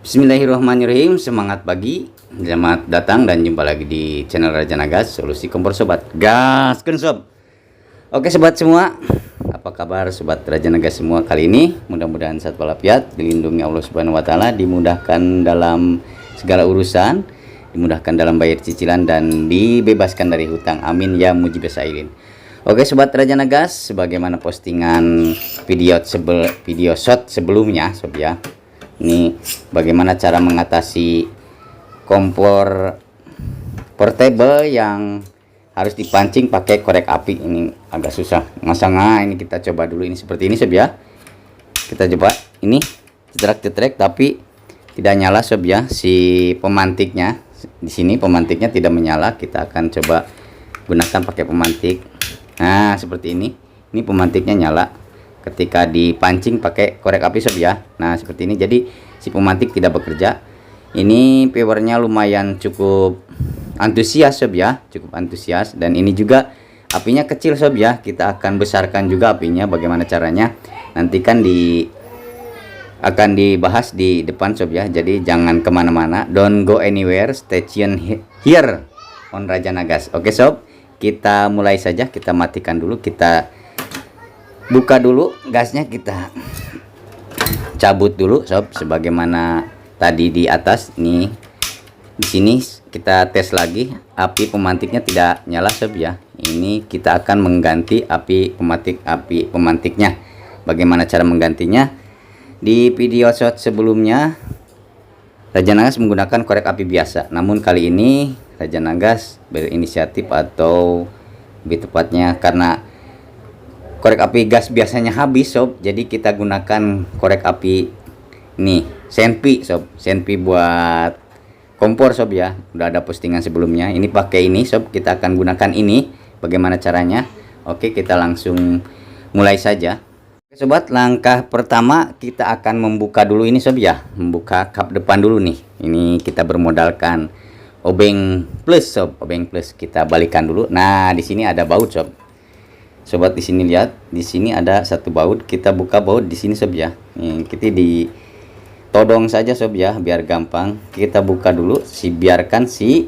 Bismillahirrahmanirrahim. Semangat pagi, selamat datang dan jumpa lagi di channel Raja Nagas, solusi kompor sobat. Gaskeun sob. Oke sobat semua, apa kabar sobat Raja Nagas semua kali ini? Mudah-mudahan sehat walafiat, dilindungi Allah Subhanahu wa taala, dimudahkan dalam segala urusan, dimudahkan dalam bayar cicilan dan dibebaskan dari hutang. Amin ya mujibas sailin. Oke sobat Raja Nagas, sebagaimana postingan video shot sebelumnya sob ya. Ini bagaimana cara mengatasi kompor portable yang harus dipancing pakai korek api. Ini agak susah masangnya. Ini kita coba dulu, ini seperti ini sob ya. Kita coba ini cetrek tapi tidak nyala sob ya, si pemantiknya. Di sini pemantiknya tidak menyala. Kita akan coba gunakan pakai pemantik. Nah seperti ini pemantiknya nyala ketika dipancing pakai korek api sob ya. Nah seperti ini, jadi si pemantik tidak bekerja. Ini powernya lumayan cukup antusias sob ya, cukup antusias. Dan ini juga apinya kecil sob ya. Kita akan besarkan juga apinya. Bagaimana caranya nanti kan akan dibahas di depan sob ya. Jadi jangan kemana-mana, don't go anywhere, stay tune here on Raja Nagas. Oke sob, kita mulai saja. Kita matikan dulu, kita buka dulu gasnya, kita cabut dulu sob sebagaimana tadi di atas. Nih di sini kita tes lagi, api pemantiknya tidak nyala sob ya. Ini kita akan mengganti api pemantiknya. Bagaimana cara menggantinya? Di video shot sebelumnya Raja Nagas menggunakan korek api biasa, namun kali ini Raja Nagas berinisiatif, atau lebih tepatnya karena korek api gas biasanya habis sob, jadi kita gunakan korek api nih Senpi sob, Senpi buat kompor sob ya. Udah ada postingan sebelumnya. Ini pakai ini sob, kita akan gunakan ini. Bagaimana caranya? Oke, kita langsung mulai saja. Oke, sobat, langkah pertama kita akan membuka dulu ini sob ya, membuka kap depan dulu nih. Ini kita bermodalkan obeng plus sob, obeng plus. Kita balikan dulu. Nah di sini ada baut sob. Sobat di sini lihat, di sini ada satu baut. Kita buka baut di sini sob ya. Nih, kita ditodong saja sob ya, biar gampang. Kita buka dulu, biarkan si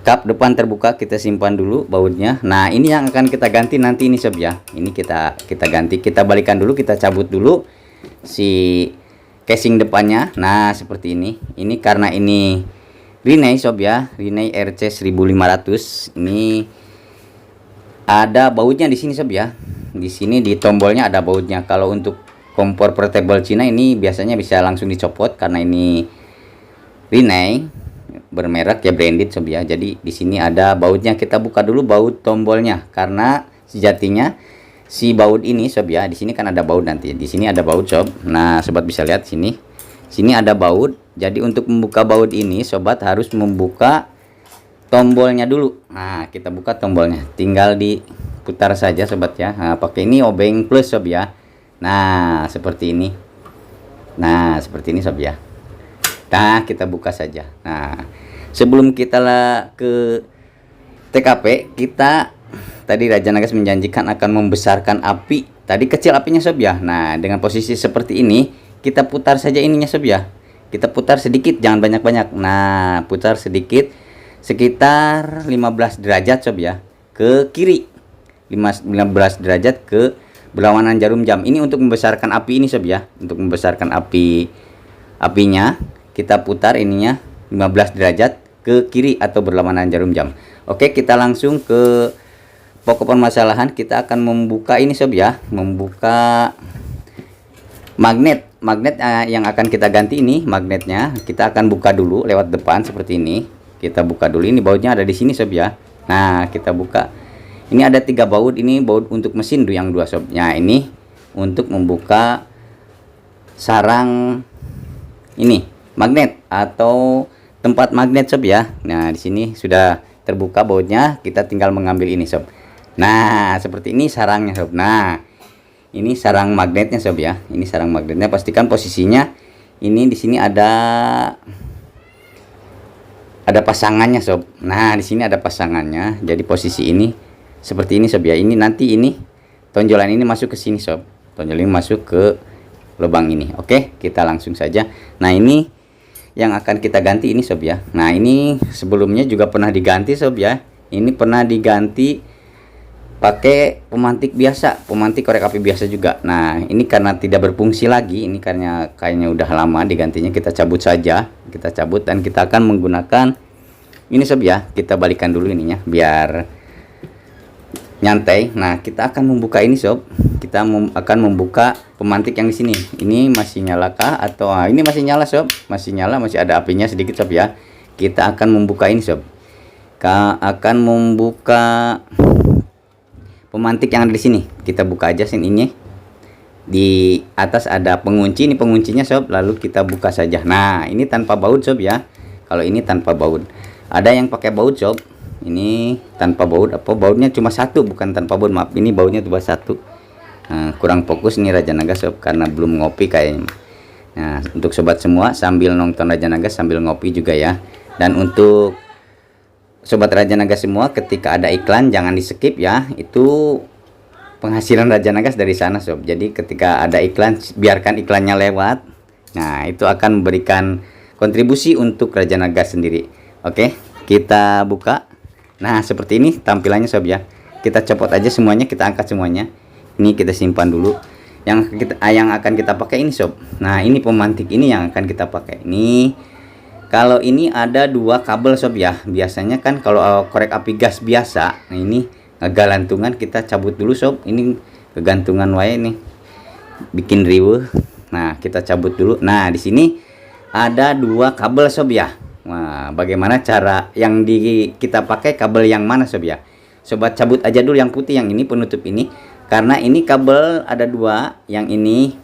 kap depan terbuka. Kita simpan dulu bautnya. Nah ini yang akan kita ganti nanti ini sob ya. Ini kita ganti, kita balikan dulu, kita cabut dulu si casing depannya. Nah seperti ini. Ini karena ini Rinnai sob ya, Rinnai RC 1500. Ini ada bautnya di sini sob ya. Di sini di tombolnya ada bautnya. Kalau untuk kompor portable Cina ini biasanya bisa langsung dicopot karena ini Rinnai bermerek ya, branded sob ya. Jadi di sini ada bautnya. Kita buka dulu baut tombolnya karena sejatinya si baut ini sob ya. Di sini kan ada baut nanti. Di sini ada baut sob. Nah, sobat bisa lihat sini. Sini ada baut. Jadi untuk membuka baut ini sobat harus membuka tombolnya dulu. Nah kita buka tombolnya, tinggal diputar saja sobat ya. Nah, pakai ini obeng plus sob ya. Nah seperti ini. Nah seperti ini sob ya. Nah kita buka saja. Nah sebelum kita ke TKP, kita tadi Raja Nagas menjanjikan akan membesarkan api. Tadi kecil apinya sob ya. Nah dengan posisi seperti ini kita putar saja ininya sob ya. Kita putar sedikit, jangan banyak-banyak. Nah putar sedikit, sekitar 15 derajat sob ya, ke kiri. 15 derajat ke berlawanan jarum jam. Ini untuk membesarkan api ini sob ya. Untuk membesarkan apinya kita putar ininya 15 derajat ke kiri atau berlawanan jarum jam. Oke, kita langsung ke pokok permasalahan. Kita akan membuka ini sob ya, membuka magnet yang akan kita ganti. Ini magnetnya kita akan buka dulu lewat depan seperti ini. Kita buka dulu, ini bautnya ada di sini sob ya. Nah kita buka, ini ada 3 baut. Ini baut untuk mesin yang 2 sob. Nah ini untuk membuka sarang ini magnet atau tempat magnet sob ya. Nah di sini sudah terbuka bautnya, kita tinggal mengambil ini sob. Nah seperti ini sarangnya sob. Nah ini sarang magnetnya sob ya. Ini sarang magnetnya, pastikan posisinya ini di sini ada pasangannya sob. Nah di sini ada pasangannya, jadi posisi ini seperti ini sob ya. Ini nanti ini tonjolan ini masuk ke sini sob, tonjolan ini masuk ke lubang ini. Oke, kita langsung saja. Nah, ini yang akan kita ganti ini sob ya. Nah, ini sebelumnya juga pernah diganti sob ya. Ini pernah diganti pakai pemantik biasa, pemantik korek api biasa juga. Nah, ini karena tidak berfungsi lagi, ini karena kayaknya udah lama digantinya, kita cabut saja. Kita cabut dan kita akan menggunakan ini sob ya. Kita balikan dulu ininya biar nyantai. Nah, kita akan membuka ini sob. Kita akan membuka pemantik yang di sini. Ini masih nyala kah atau ini masih nyala sob? Masih nyala, masih ada apinya sedikit sob ya. Kita akan membuka ini sob. Akan membuka pemantik yang ada di sini. Kita buka aja sini ini. Di atas ada pengunci, ini penguncinya sob. Lalu kita buka saja. Nah, ini tanpa baut sob ya. Kalau ini tanpa baut. Ada yang pakai baut sob. Ini tanpa baut, apa bautnya cuma satu, bukan tanpa baut, maaf, ini bautnya cuma satu. Nah, kurang fokus nih Raja Naga sob karena belum ngopi kayaknya. Nah, untuk sobat semua sambil nonton Raja Naga sambil ngopi juga ya. Dan untuk sobat Raja Naga semua, ketika ada iklan jangan di skip ya, itu penghasilan Raja Naga dari sana sob. Jadi ketika ada iklan biarkan iklannya lewat. Nah, itu akan memberikan kontribusi untuk Raja Naga sendiri. Oke, kita buka. Nah, seperti ini tampilannya sob ya. Kita copot aja semuanya, kita angkat semuanya. Ini kita simpan dulu. Yang akan kita pakai ini sob. Nah, ini pemantik ini yang akan kita pakai. Ini kalau ini ada dua kabel sob ya. Biasanya kan kalau korek api gas biasa, nah ini ngegalantungan, kita cabut dulu sob. Ini kegantungan wae nih. Bikin riweuh. Nah, kita cabut dulu. Nah, di sini ada dua kabel sob ya. Nah, bagaimana cara yang kita pakai kabel yang mana sob ya? Sobat cabut aja dulu yang putih, yang ini penutup ini. Karena ini kabel ada dua, yang ini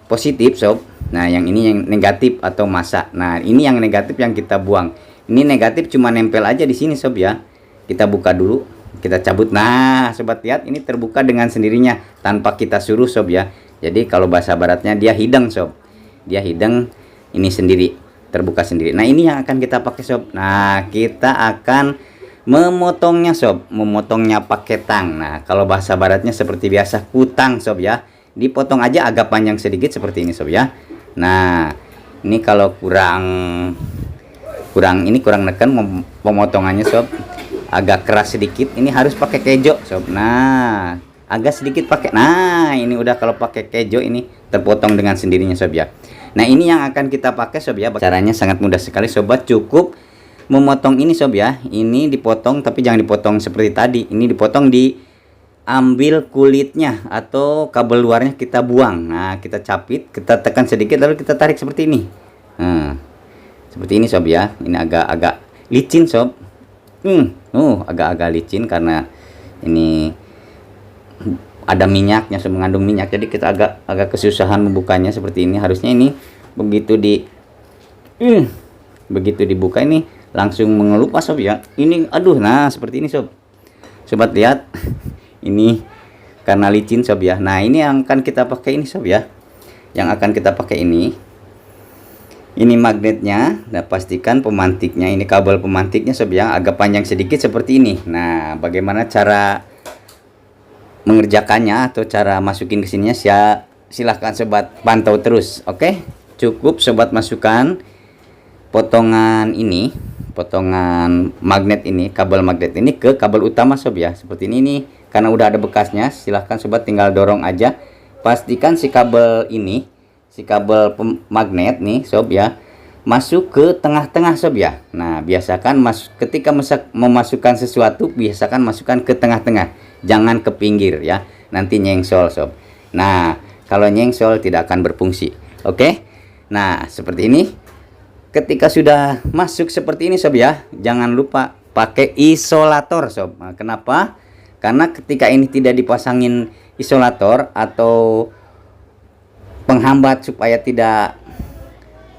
positif sob. Nah, yang ini yang negatif atau masa. Nah, ini yang negatif yang kita buang. Ini negatif cuma nempel aja di sini sob ya. Kita buka dulu, kita cabut. Nah, sobat lihat ini terbuka dengan sendirinya tanpa kita suruh sob ya. Jadi kalau bahasa baratnya dia hidang sob. Dia hidang ini sendiri. Terbuka sendiri. Nah, ini yang akan kita pakai sob. Nah, kita akan memotongnya sob, memotongnya pakai tang. Nah, kalau bahasa baratnya seperti biasa kutang sob ya. Dipotong aja agak panjang sedikit seperti ini sob ya. Nah, ini kalau kurang neken pemotongannya sob, agak keras sedikit. Ini harus pakai kejo sob. Nah, agak sedikit pakai. Nah, ini udah kalau pakai kejo ini terpotong dengan sendirinya sob ya. Nah, ini yang akan kita pakai sob ya. Caranya sangat mudah sekali sobat. Cukup memotong ini sob ya. Ini dipotong tapi jangan dipotong seperti tadi. Ini dipotong, diambil kulitnya atau kabel luarnya kita buang. Nah, kita capit, kita tekan sedikit lalu kita tarik seperti ini. Nah, seperti ini sob ya. Ini agak-agak licin sob. Agak-agak licin karena ini ada minyaknya, mengandung minyak, jadi kita agak kesusahan membukanya seperti ini. Harusnya ini begitu dibuka ini langsung mengelupas sob ya. Ini aduh, nah seperti ini sob. Sobat lihat ini karena licin sob ya. Nah, ini yang akan kita pakai ini sob ya. Yang akan kita pakai ini magnetnya. Nah, pastikan pemantiknya, ini kabel pemantiknya sob ya, agak panjang sedikit seperti ini. Nah, bagaimana cara mengerjakannya atau cara masukin ke sininya, silahkan sobat pantau terus. Oke, cukup sobat masukkan potongan magnet ini, kabel magnet ini ke kabel utama sob ya. Seperti ini nih, karena udah ada bekasnya, silahkan sobat tinggal dorong aja. Pastikan si kabel magnet nih sob ya masuk ke tengah-tengah sob ya. Nah, biasakan ketika memasukkan sesuatu, biasakan masukkan ke tengah-tengah, jangan ke pinggir ya, nanti nyengsol sob. Nah, kalau nyengsol tidak akan berfungsi. Oke, nah seperti ini. Ketika sudah masuk seperti ini sob ya, jangan lupa pakai isolator sob. Nah, kenapa? Karena ketika ini tidak dipasangin isolator atau penghambat supaya tidak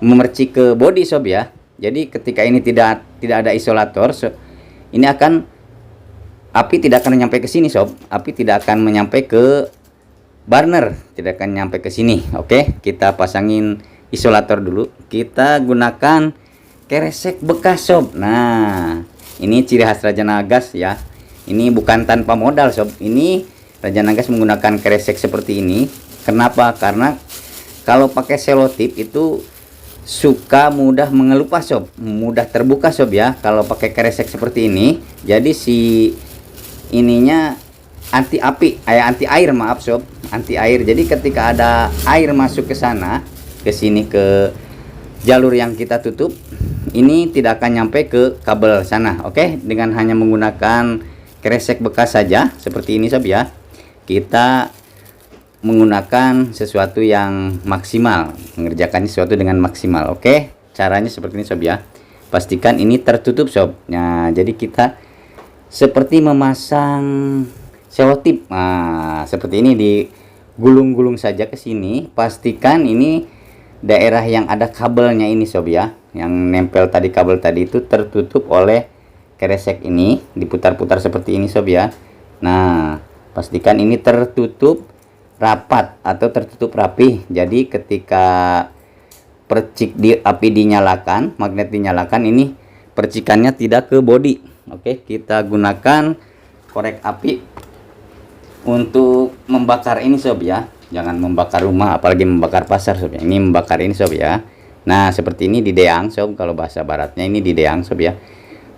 memercik ke bodi sob ya. Jadi ketika ini tidak ada isolator, ini api tidak akan nyampe ke sini sob. Api tidak akan menyampai ke burner, tidak akan nyampe ke sini. Oke, kita pasangin isolator dulu. Kita gunakan keresek bekas sob. Nah, ini ciri khas Raja Nagas ya. Ini bukan tanpa modal sob. Ini Raja Nagas menggunakan keresek seperti ini. Kenapa? Karena kalau pakai selotip itu suka mudah mengelupas sob, mudah terbuka sob ya. Kalau pakai kresek seperti ini, jadi si ininya anti api, anti air, maaf sob, anti air. Jadi ketika ada air masuk ke sana, ke sini, ke jalur yang kita tutup, ini tidak akan nyampe ke kabel sana. Oke, dengan hanya menggunakan kresek bekas saja seperti ini sob ya, kita menggunakan sesuatu yang maksimal, mengerjakan sesuatu dengan maksimal. Oke, caranya seperti ini sob ya. Pastikan ini tertutup sob. Nah, jadi kita seperti memasang selotip. Nah, seperti ini, digulung-gulung saja ke sini. Pastikan ini daerah yang ada kabelnya ini sob ya, yang nempel tadi, kabel tadi itu tertutup oleh kresek ini, diputar-putar seperti ini sob ya. Nah, pastikan ini tertutup rapat atau tertutup rapi. Jadi ketika percik api dinyalakan, magnet dinyalakan, ini percikannya tidak ke bodi. Oke, kita gunakan korek api untuk membakar ini sob ya. Jangan membakar rumah, apalagi membakar pasar sob ya. Ini membakar ini sob ya. Nah, seperti ini dideang sob, kalau bahasa baratnya ini dideang sob ya.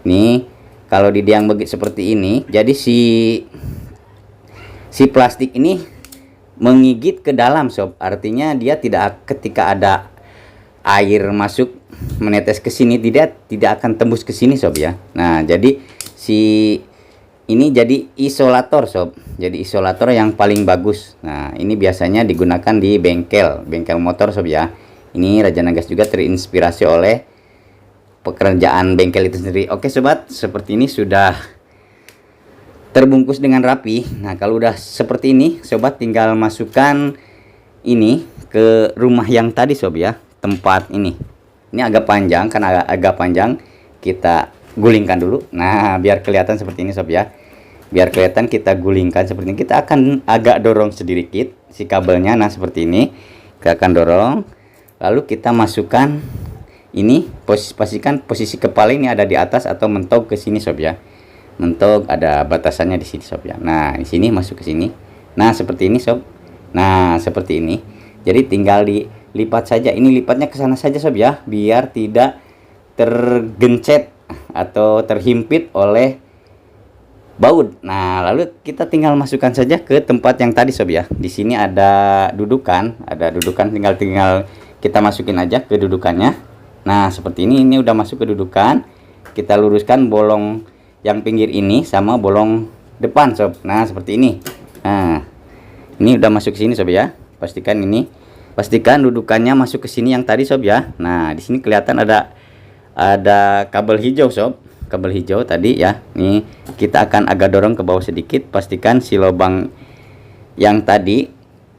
Nih, kalau dideang begitu seperti ini, jadi si plastik ini menggigit ke dalam sob. Artinya dia tidak, ketika ada air masuk menetes ke sini, tidak akan tembus ke sini sob ya. Nah, jadi si ini jadi isolator sob. Jadi isolator yang paling bagus. Nah, ini biasanya digunakan di bengkel motor sob ya. Ini Rajanagas juga terinspirasi oleh pekerjaan bengkel itu sendiri. Oke sobat, seperti ini sudah terbungkus dengan rapi. Nah, kalau udah seperti ini sobat, tinggal masukkan ini ke rumah yang tadi sob ya, tempat ini agak panjang, karena agak panjang, kita gulingkan dulu. Nah, biar kelihatan seperti ini sob ya, biar kelihatan kita gulingkan seperti ini. Kita akan agak dorong sedikit si kabelnya. Nah, seperti ini kita akan dorong, lalu kita masukkan ini, pastikan posisi kepala ini ada di atas atau mentok ke sini sob ya. Mentok ada batasannya di sini sob ya. Nah, di sini masuk ke sini. Nah, seperti ini sob. Nah, seperti ini. Jadi tinggal dilipat saja. Ini lipatnya ke sana saja sob ya, biar tidak tergencet atau terhimpit oleh baut. Nah, lalu kita tinggal masukkan saja ke tempat yang tadi sob ya. Di sini ada dudukan, tinggal kita masukin aja ke dudukannya. Nah, seperti ini udah masuk ke dudukan. Kita luruskan bolong yang pinggir ini sama bolong depan sob. Nah, seperti ini. Nah, ini udah masuk ke sini sob ya. Pastikan dudukannya masuk ke sini yang tadi sob ya. Nah, di sini kelihatan ada kabel hijau sob. Kabel hijau tadi ya. Nih, kita akan agak dorong ke bawah sedikit. Pastikan si lubang yang tadi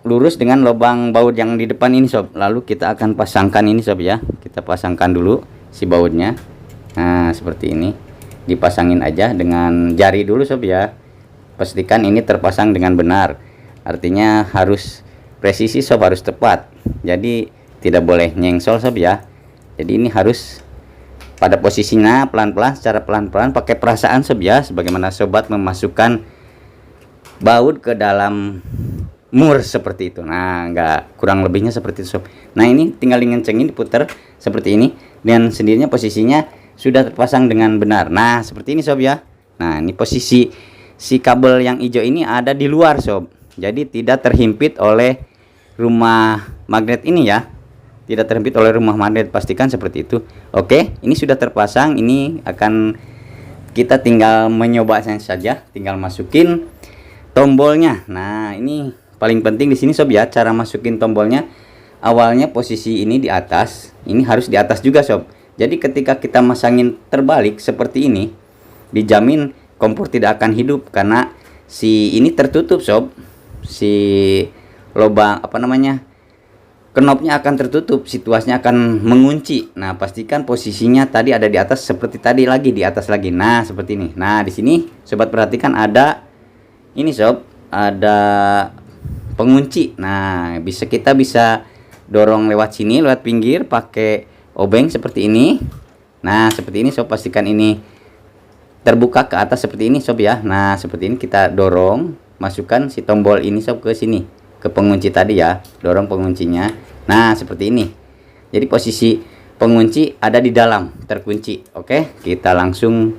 lurus dengan lubang baut yang di depan ini sob. Lalu kita akan pasangkan ini sob ya. Kita pasangkan dulu si bautnya. Nah, seperti ini. Dipasangin aja dengan jari dulu sob ya. Pastikan ini terpasang dengan benar. Artinya harus presisi sob, harus tepat. Jadi tidak boleh nyengsol sob ya. Jadi ini harus pada posisinya pelan-pelan, secara pelan-pelan, pakai perasaan sob ya, sebagaimana sobat memasukkan baut ke dalam mur seperti itu. Nah, enggak, kurang lebihnya seperti itu sob. Nah, ini tinggal ngencengin, diputar seperti ini, dan sendirinya posisinya sudah terpasang dengan benar. Nah, seperti ini sob ya. Nah, ini posisi si kabel yang hijau ini ada di luar sob. Jadi tidak terhimpit oleh rumah magnet ini ya. Tidak terhimpit oleh rumah magnet, pastikan seperti itu. Oke, ini sudah terpasang. Ini akan kita tinggal menyobanya saja, tinggal masukin tombolnya. Nah, ini paling penting di sini sob ya, cara masukin tombolnya. Awalnya posisi ini di atas, ini harus di atas juga sob. Jadi ketika kita masangin terbalik seperti ini, dijamin kompor tidak akan hidup, karena si ini tertutup sob. Si lubang knopnya akan tertutup, situasinya akan mengunci. Nah, pastikan posisinya tadi ada di atas, seperti tadi lagi di atas lagi. Nah, seperti ini. Nah, di sini sobat perhatikan ada ini sob, ada pengunci. Nah, kita bisa dorong lewat sini, lewat pinggir pakai obeng seperti ini. Nah, seperti ini sob, pastikan ini terbuka ke atas seperti ini sob ya. Nah, seperti ini kita dorong, masukkan si tombol ini sob ke sini, ke pengunci tadi ya. Dorong penguncinya. Nah, seperti ini. Jadi posisi pengunci ada di dalam, terkunci. Oke, kita langsung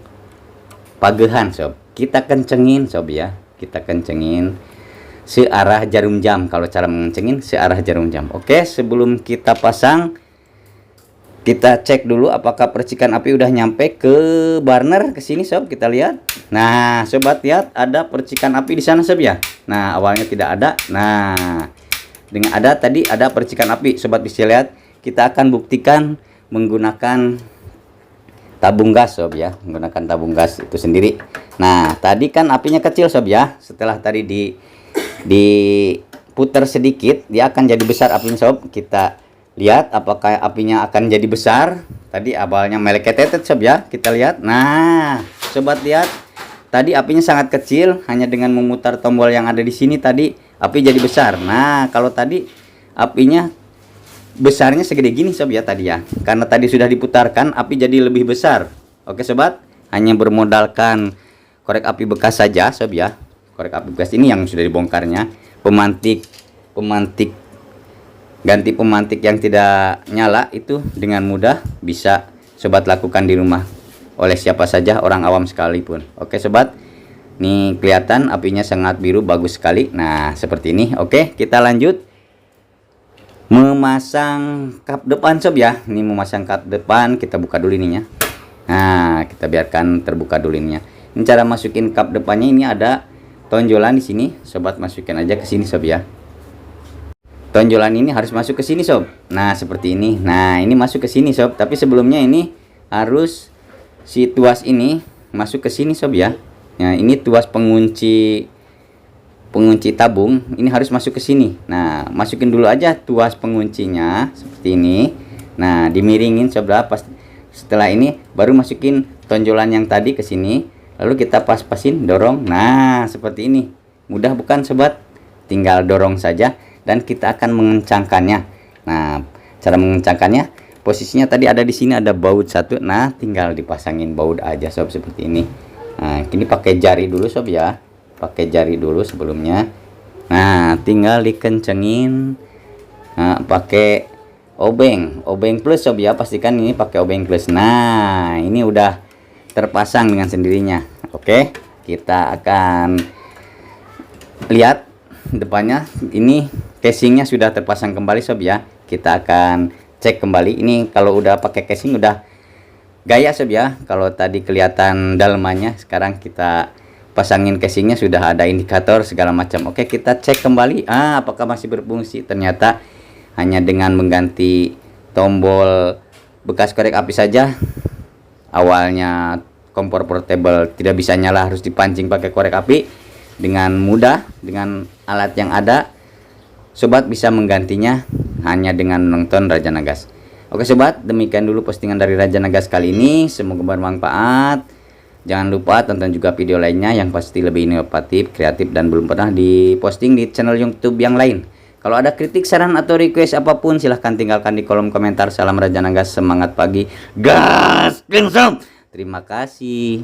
pagehan sob, kita kencengin sob ya, kita kencengin searah jarum jam. Kalau cara mengencengin searah jarum jam. Oke, sebelum kita pasang, kita cek dulu apakah percikan api udah nyampe ke burner, ke sini sob. Kita lihat. Nah sobat, lihat ada percikan api di sana sob ya. Nah awalnya tidak ada. Nah dengan ada tadi ada percikan api, sobat bisa lihat. Kita akan buktikan menggunakan tabung gas sob ya, menggunakan tabung gas itu sendiri. Nah tadi kan apinya kecil sob ya, setelah tadi diputar sedikit dia akan jadi besar apinya sob. Kita lihat apakah apinya akan jadi besar. Tadi awalnya meleketetet sob ya, kita lihat. Nah sobat lihat, tadi apinya sangat kecil, hanya dengan memutar tombol yang ada di sini tadi api jadi besar. Nah kalau tadi apinya besarnya segede gini sob ya tadi ya, karena tadi sudah diputarkan api jadi lebih besar. Oke sobat, hanya bermodalkan korek api bekas saja sob ya. Korek api bekas ini yang sudah dibongkarnya, pemantik ganti pemantik yang tidak nyala itu dengan mudah bisa sobat lakukan di rumah oleh siapa saja, orang awam sekalipun. Oke sobat, nih kelihatan apinya sangat biru, bagus sekali. Nah seperti ini. Oke, kita lanjut memasang kap depan sob ya. Ini memasang kap depan, kita buka dulu ininya. Nah kita biarkan terbuka dulu ininya. Ini cara masukin kap depannya, ini ada tonjolan di sini sobat, masukin aja ke sini sob ya. Tonjolan ini harus masuk ke sini sob. Nah seperti ini. Nah ini masuk ke sini sob, tapi sebelumnya ini harus si tuas ini masuk ke sini sob ya. Nah ini tuas pengunci tabung ini harus masuk ke sini. Nah masukin dulu aja tuas penguncinya seperti ini. Nah dimiringin sob, pas setelah ini baru masukin tonjolan yang tadi ke sini, lalu kita pas-pasin, dorong. Nah seperti ini, mudah bukan sobat? Tinggal dorong saja dan kita akan mengencangkannya. Nah cara mengencangkannya, posisinya tadi ada di sini ada baut satu. Nah tinggal dipasangin baut aja sob seperti ini. Nah ini pakai jari dulu sob ya, pakai jari dulu sebelumnya. Nah tinggal dikencengin. Nah, pakai obeng plus sob ya, pastikan ini pakai obeng plus. Nah ini udah terpasang dengan sendirinya. Oke, kita akan lihat depannya. Ini casingnya sudah terpasang kembali sob ya. Kita akan cek kembali. Ini kalau udah pakai casing udah gaya sob ya. Kalau tadi kelihatan dalemannya, sekarang kita pasangin casingnya sudah ada indikator segala macam. Oke, kita cek kembali apakah masih berfungsi. Ternyata hanya dengan mengganti tombol bekas korek api saja, awalnya kompor portable tidak bisa nyala, harus dipancing pakai korek api. Dengan mudah, dengan alat yang ada, sobat bisa menggantinya hanya dengan menonton Raja Nagas. Oke sobat, demikian dulu postingan dari Raja Nagas kali ini, semoga bermanfaat. Jangan lupa tonton juga video lainnya yang pasti lebih inovatif, kreatif, dan belum pernah diposting di channel YouTube yang lain. Kalau ada kritik, saran, atau request apapun, silahkan tinggalkan di kolom komentar. Salam Raja Nagas, semangat pagi, gas, sob. Terima kasih.